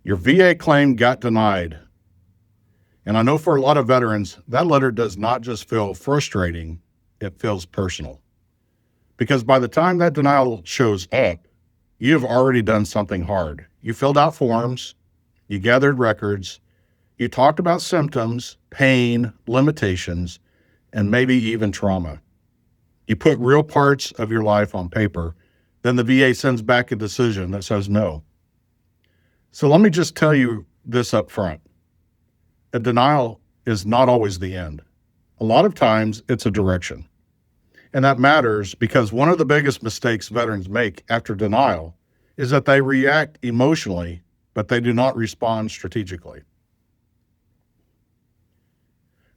Your VA claim got denied. And I know for a lot of veterans, that letter does not just feel frustrating, it feels personal. Because by the time that denial shows up, you have already done something hard. You filled out forms, you gathered records, you talked about symptoms, pain, limitations, and maybe even trauma. You put real parts of your life on paper, then the VA sends back a decision that says no. So let me just tell you this up front. A denial is not always the end. A lot of times it's a direction. And that matters because one of the biggest mistakes veterans make after denial is that they react emotionally, but they do not respond strategically.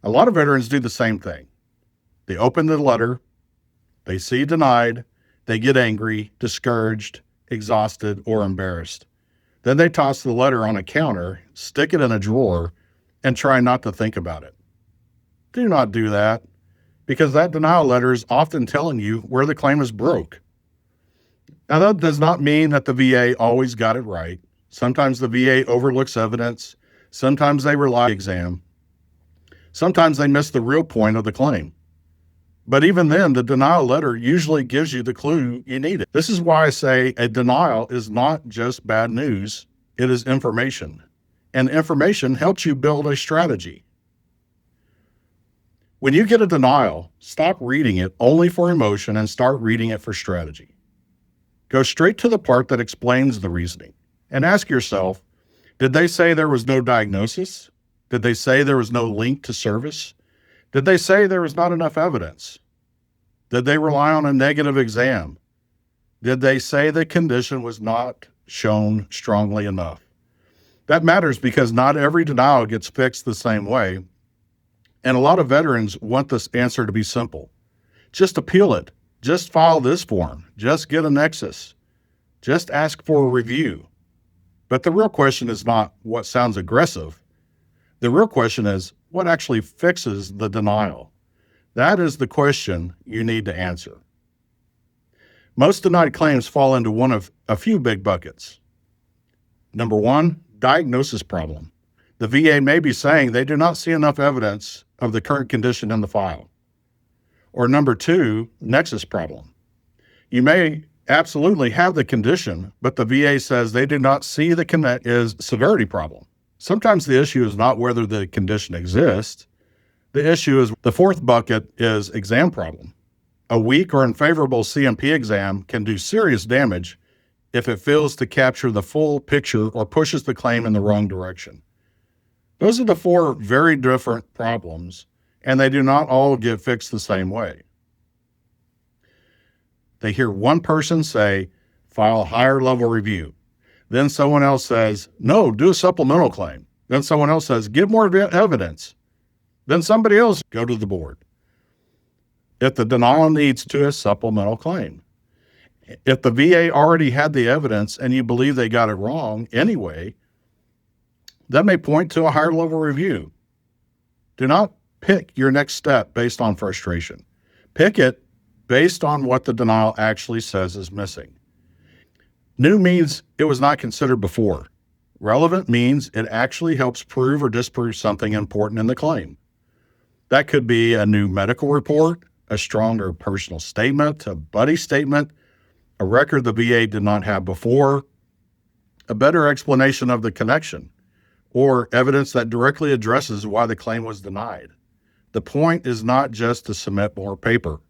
A lot of veterans do the same thing. They open the letter, they see denied, they get angry, discouraged, exhausted, or embarrassed. Then they toss the letter on a counter, stick it in a drawer, and try not to think about it. Do not do that, because that denial letter is often telling you where the claim is broke. Now, that does not mean that the VA always got it right. Sometimes the VA overlooks evidence. Sometimes they rely on the exam. Sometimes they miss the real point of the claim. But even then, the denial letter usually gives you the clue you needed. This is why I say a denial is not just bad news, it is information. And information helps you build a strategy. When you get a denial, stop reading it only for emotion and start reading it for strategy. Go straight to the part that explains the reasoning and ask yourself, did they say there was no diagnosis? Did they say there was no link to service? Did they say there was not enough evidence? Did they rely on a negative exam? Did they say the condition was not shown strongly enough? That matters because not every denial gets fixed the same way. And a lot of veterans want this answer to be simple. Just appeal it. Just file this form. Just get a nexus. Just ask for a review. But the real question is not what sounds aggressive. The real question is what actually fixes the denial. That is the question you need to answer. Most denied claims fall into one of a few big buckets. Number one, diagnosis problem. The VA may be saying they do not see enough evidence of the current condition in the file. Or number two, nexus problem. You may absolutely have the condition, but the VA says they do not see the connect is severity problem. Sometimes the issue is not whether the condition exists. The issue is the fourth bucket is exam problem. A weak or unfavorable CMP exam can do serious damage if it fails to capture the full picture or pushes the claim in the wrong direction. Those are the four very different problems, and they do not all get fixed the same way. They hear one person say, file a higher level review. Then someone else says, no, do a supplemental claim. Then someone else says, give more evidence. Then somebody else go to the board. If the denial needs to a supplemental claim. If the VA already had the evidence and you believe they got it wrong anyway, that may point to a higher level review. Do not pick your next step based on frustration. Pick it based on what the denial actually says is missing. New means it was not considered before. Relevant means it actually helps prove or disprove something important in the claim. That could be a new medical report, a stronger personal statement, a buddy statement, a record the VA did not have before, a better explanation of the connection, or evidence that directly addresses why the claim was denied. The point is not just to submit more paper.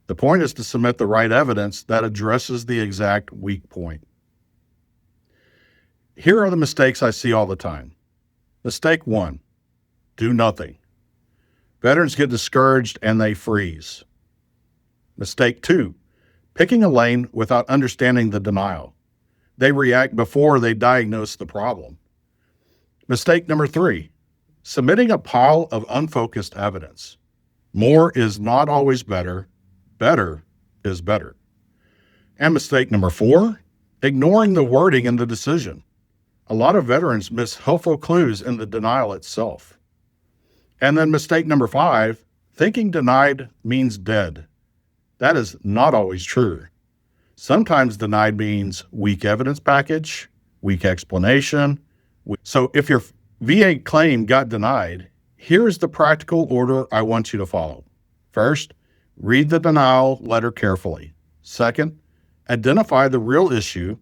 The point is to submit the right evidence that addresses the exact weak point. Here are the mistakes I see all the time. Mistake 1, do nothing. Veterans get discouraged and they freeze. Mistake 2, picking a lane without understanding the denial. They react before they diagnose the problem. Mistake number 3, submitting a pile of unfocused evidence. More is not always better. Better is better. And mistake number 4, ignoring the wording in the decision. A lot of veterans miss helpful clues in the denial itself. And then mistake number 5, thinking denied means dead. That is not always true. Sometimes denied means weak evidence package, weak explanation, So if your VA claim got denied, here's the practical order I want you to follow. First, read the denial letter carefully. Second, identify the real issue.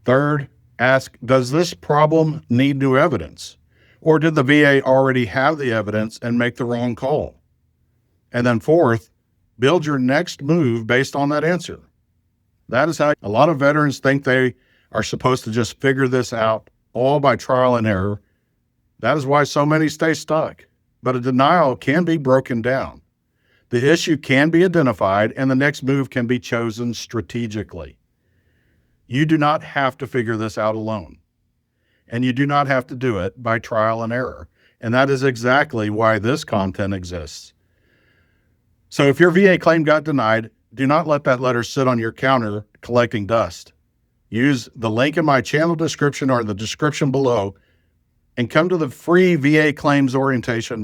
Third, ask, does this problem need new evidence? Or did the VA already have the evidence and make the wrong call? And then fourth, build your next move based on that answer. That is how a lot of veterans think they are supposed to just figure this out all by trial and error. That is why so many stay stuck. But a denial can be broken down. The issue can be identified and the next move can be chosen strategically. You do not have to figure this out alone. And you do not have to do it by trial and error. And that is exactly why this content exists. So if your VA claim got denied, do not let that letter sit on your counter collecting dust. Use the link in my channel description or the description below and come to the free VA claims orientation